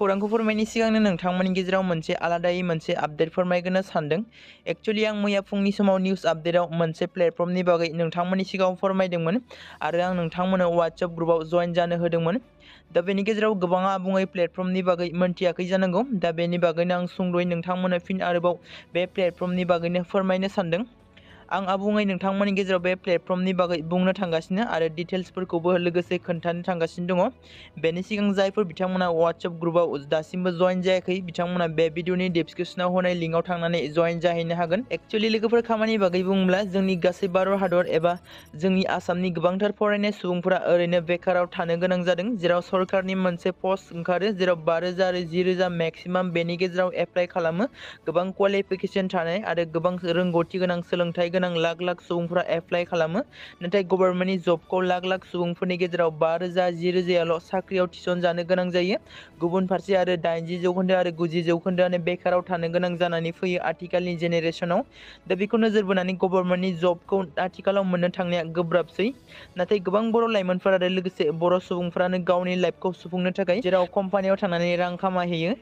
खौरांखौ फोरमायनायनि सिगांनो नोंथांमोननि गेजेराव मोनसे आलादायै मोनसे आपडेट फोरमायग्रोनो सानदों। एक्चुअली आं मैया फुंनि समाव निउस आपडेटआव मोनसे प्लेटफर्मनि बागै नोंथांमोननि सिगाङाव फोरमायदोंमोन आरो आं नोंथांमोननो WhatsApp ग्रुपआव जइन जानो होदोंमोन। दा बेनि गेजेराव गोबाङा आबुङै प्लेटफर्मनि बागै मोनथियाखै जानांगौ। दा बेनि बागैनो आं सुंद'यै नोंथांमोननो फिन आरोबाव बे प्लेटफर्मनि बागैनो फोरमायनो सानदों। आं आबुङै नोंथांमोननि गेजेराव बे प्लेटफर्मनि बागै बुंनो थांगासिनो आरो डिटेल्सफोरखौबो लोगोसे खोन्थानो थांगासिनो दङ। बेनि सिगां जायफोर बिथांमोना WhatsApp ग्रुपआव दासिमबो जइन जायाखै बिथांमोना बे भिडिअनि डिसक्रिपसनाव होनाय लिंकआव थांनानै जइन जाहैनो हागोन। एक्चुअली लोगोफोर खामानि बागै बुङोब्ला जोंनि गासै भारत हादर एबा जोंनि आसामनि गोबांथार फरायनाय सुबुंफोरा ओरैनो बेकाराव थानो गोनां जादों, जेराव सरकारनि मोनसे पस्ट ओंखारो जेराव 5,000 आरो 10,000 मेक्सिमाम बेनि गेजेराव एप्लाइ खालामो। गोबां क्वालिफिकेसन थानाय आरो गोबां रोंगौथि गोनां सोलोंथाइ गोनां लाख लाख सुबुंफोरा एप्लाइ खालामो। नाथाय गभर्नमेन्टनि जबखौ लाख लाख सुबुंफोरनि गेजेराव 5,000 10,000 साख्रियाव थिसनजानो गोनां जायो। गुबुन फारसे आरो 80% आरो 90% बेकाराव थानो गोनां जानानै फैयो आथिखालनि जेनेरेसनाव। दा बेखौ नोजोर बोनानै गभर्नमेन्टनि जबखौ आथिखालाव मोननो थांनाया गोब्राबसै। नाथाय गोबां बर' लाइमोनफोर आरो लोगोसे बर' सुबुंफ्रानो गावनि लाइफखौ सुफुंनो थाखाय जेराव कम्पानियाव थांनानै रां खामायहैयो,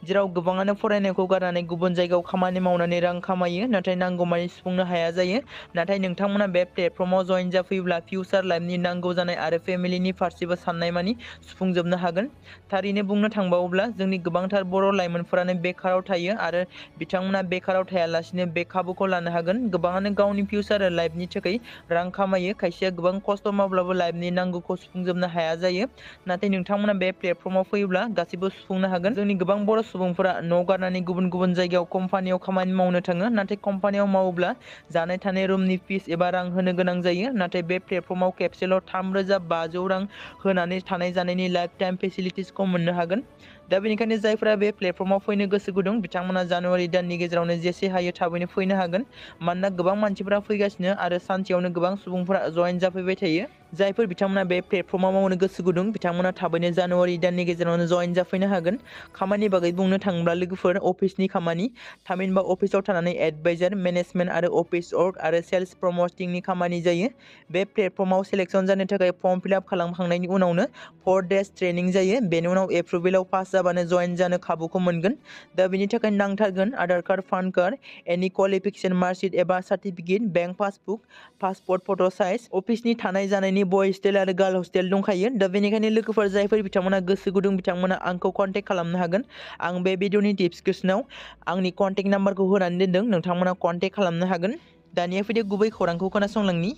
जेराव गोबाङानो फरायनायखौ गारनानै गुबुन जायगायाव खामानि मावनानै रां खामायो नाथाय नांगौमानि सुफुंनो हाया जायो। नाथाय नोंथांमोना बे प्लेटफर्माव जइन जाफैयोब्ला फिउचार लाइफनि नांगौ जानाय आरो फेमिलिनि फारसेबो साननाय मानि सुफुंजोबनो हागोन। थारैनो बुंनो थांबावोब्ला जोंनि गोबांथार बर' लाइमोनफोरानो बेकाराव थायो आरो बिथांमोना बेकाराव थायालासिनो बे खाबुखौ लानो हागोन। गोबाङानो गावनि फिउचार आरो लाइफनि थाखाय रां खामायो, खायसेया गोबां खस्थ' मावब्लाबो लाइफनि नांगौखौ सुफुंजोबनो हाया जायो। नाथाय नोंथांमोना बे प्लेटफर्माव फैयोब्ला गासैबो सुफुंनो हागोन। जोंनि गोबां बर' सुबुंफोरा न' गारनानै गुबुन गुबुन जायगायाव कम्पानियाव खामानि मावनो थाङो, नाथाय कम्पानियाव मावोब्ला जानाय थानाय रुमनि फिस एबा रां होनो गोनां जायो। नाथाय बे प्लेटफर्माव खेबसेल' 3,500 रां होनानै थानाय जानायनि लाइफ टाइम फेसिलिटिसखौ मोननो हागोन। दा बेनिखायनो जायफोरा बे प्लेटफर्माव फैनो गोसो गुदुं बिथांमोना जानुवारि दाननि गेजेरावनो जेसे हायो थाबैनो फैनो हागोन। मानोना गोबां मानसिफोरा फैगासिनो आरो सानसेयावनो गोबां सुबुंफोरा जइन जाफैबाय थायो। जायफोर बिथांमोना बे प्लेटफर्माव मावनो गोसो गुदुं बिथांमोना थाबैनो जानुवारि दाननि गेजेरावनो जइन जाफैनो हागोन। खामानि बागै बुंनो थाङोब्ला लोगोफोर अफिसनि खामानि, थामहिनबा अफिसाव थानानै एडभाइजार, मेनेजमेन्ट आरो अफिस वर्क आरो सेल्स प्रमटिंनि खामानि जायो। बे प्लेटफर्माव सेलेक्सन जानो थाखाय फर्म फिलआप खालामखांनायनि उनावनो 4 days ट्रेनिं जायो। बेनि उनाव एप्रुभेलाव पास जाबानो जइन जानो खाबुखौ मोनगोन। दा बेनि थाखाय नांथारगोन आधार कार्ड, पान कार्ड, एनि क्वालिफिकेसन मार्कशीट एबा सार्टिफिकेट, बैंक पासबुक, पासपर्ट फट' साइज। अफिसनि थानाय जानायनि बय हस्टेल आरो गार्ल हस्टेल दंखायो। दा बेनिखायनो लोगोफोर जायफोर बिथांमोना गोसो गुदुं बिथांमोना आंखौ कन्टेक्ट खालामनो हागोन। आं बे भिडिअनि डिसक्रिपसनाव आंनि कन्टेक्ट नाम्बारखौ होनानै दोनदों, नोंथांमोना कन्टेक्ट खालामनो हागोन। दानिया फैदो गुबै खौरांखौ खोनासंलांनि।